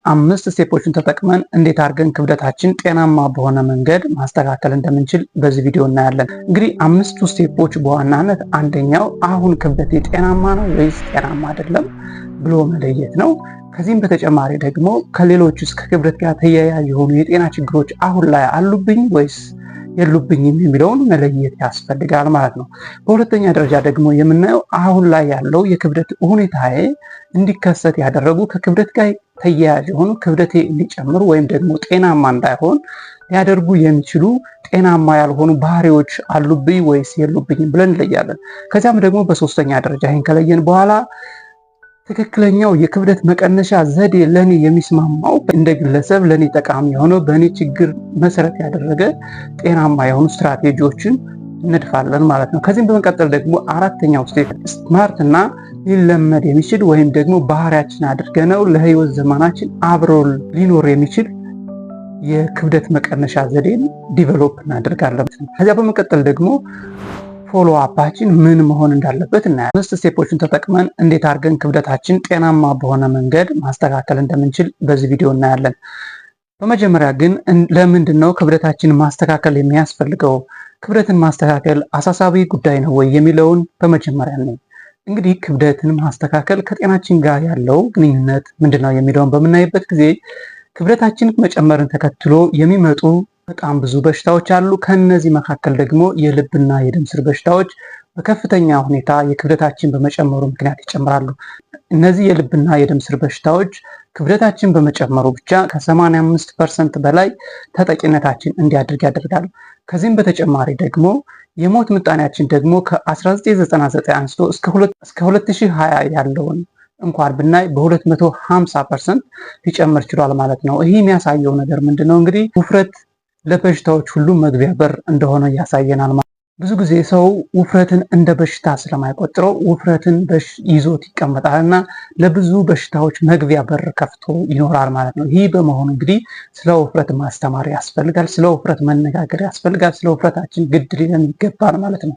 5 ስቴፖችን ተጠቅመን እንዴት አድርገን ክብደታችን ጤናማ በሆነ መንገድ ማስተካከል እንደምንችል በዚህ ቪዲዮ እናያለን። እንግዲህ 5ቱ ስቴፖች በዋናነት አንደኛው አሁን ክብደቴ ጤናማ ነው ወይስ ጤናማ አይደለም ብሎ መለየት ነው። ከዚህም በተጨማሪ ደግሞ ከሌሎችስ ከክብደት ጋር ተያያዥ የሆኑ የጤና ችግሮች አሁን ላይ አሉብኝ ወይስ የሉብኝም የሚለውን መለየት ያስፈልጋል ማለት ነው። በሁለተኛ ደረጃ ደግሞ የምናየው አሁን ላይ ያለው የክብደት ሁኔታዬ እንዲከሰት ያደረጉ ከክብደት ጋር ተያያዥ የሆኑ ክብደቴ እንዲጨምር ወይም ደግሞ ጤናማ እንዳይሆን ሊያደርጉ የሚችሉ ጤናማ ያልሆኑ ባህሪዎች አሉብኝ ወይስ የሉብኝም ብለን እንለያለን። ከዚያም ደግሞ በሶስተኛ ደረጃ ይህን ከለየን በኋላ ትክክለኛው የክብደት መቀነሻ ዘዴ ለኔ የሚስማማው እንደ ግለሰብ ለኔ ጠቃሚ የሆነው በእኔ ችግር መሰረት ያደረገ ጤናማ የሆኑ ስትራቴጂዎችን እንድፋለን ማለት ነው። ከዚህም በመቀጠል ደግሞ አራተኛው ስቴፕ ስማርት እና ሊለመድ የሚችል ወይም ደግሞ ባህሪያችን አድርገነው ለህይወት ዘመናችን አብሮ ሊኖር የሚችል የክብደት መቀነሻ ዘዴን ዲቨሎፕ እናደርጋለን። ከዚያ በመቀጠል ደግሞ ፎሎ አፓችን ምን መሆን እንዳለበት እናያለን። 5 ስቴፖችን ተጠቅመን እንዴት አድርገን ክብደታችን ጤናማ በሆነ መንገድ ማስተካከል እንደምንችል በዚህ ቪዲዮ እናያለን። በመጀመሪያ ግን ለምንድን ነው ክብደታችን ማስተካከል የሚያስፈልገው? ክብደትን ማስተካከል አሳሳቢ ጉዳይ ነው ወይ የሚለውን በመጀመሪያ ነው። እንግዲህ ክብደትን ማስተካከል ከጤናችን ጋር ያለው ግንኙነት ምንድን ነው የሚለውን በምናይበት ጊዜ ክብደታችን መጨመርን ተከትሎ የሚመጡ በጣም ብዙ በሽታዎች አሉ። ከነዚህ መካከል ደግሞ የልብና የደም ስር በሽታዎች በከፍተኛ ሁኔታ የክብደታችን በመጨመሩ ምክንያት ይጨምራሉ። እነዚህ የልብና የደም ስር በሽታዎች ክብደታችን በመጨመሩ ብቻ ከ85% በላይ ተጠቂነታችን እንዲያድርግ ያደርጋሉ። ከዚህም በተጨማሪ ደግሞ የሞት ምጣኔያችን ደግሞ ከ1999 አንስቶ እስከ 2020 ያለውን እንኳን ብናይ በ250% ሊጨምር ችሏል ማለት ነው። ይህ የሚያሳየው ነገር ምንድነው? እንግዲህ ውፍረት ለበሽታዎች ሁሉ መግቢያ በር እንደሆነ ያሳየናል ማለት ነው። ብዙ ጊዜ ሰው ውፍረትን እንደ በሽታ ስለማይቆጥረው ውፍረትን ይዞት ይቀመጣልና ለብዙ በሽታዎች መግቢያ በር ከፍቶ ይኖራል ማለት ነው። ይህ በመሆኑ እንግዲህ ስለ ውፍረት ማስተማር ያስፈልጋል፣ ስለ ውፍረት መነጋገር ያስፈልጋል፣ ስለ ውፍረታችን ግድ ሊለን ይገባል ማለት ነው።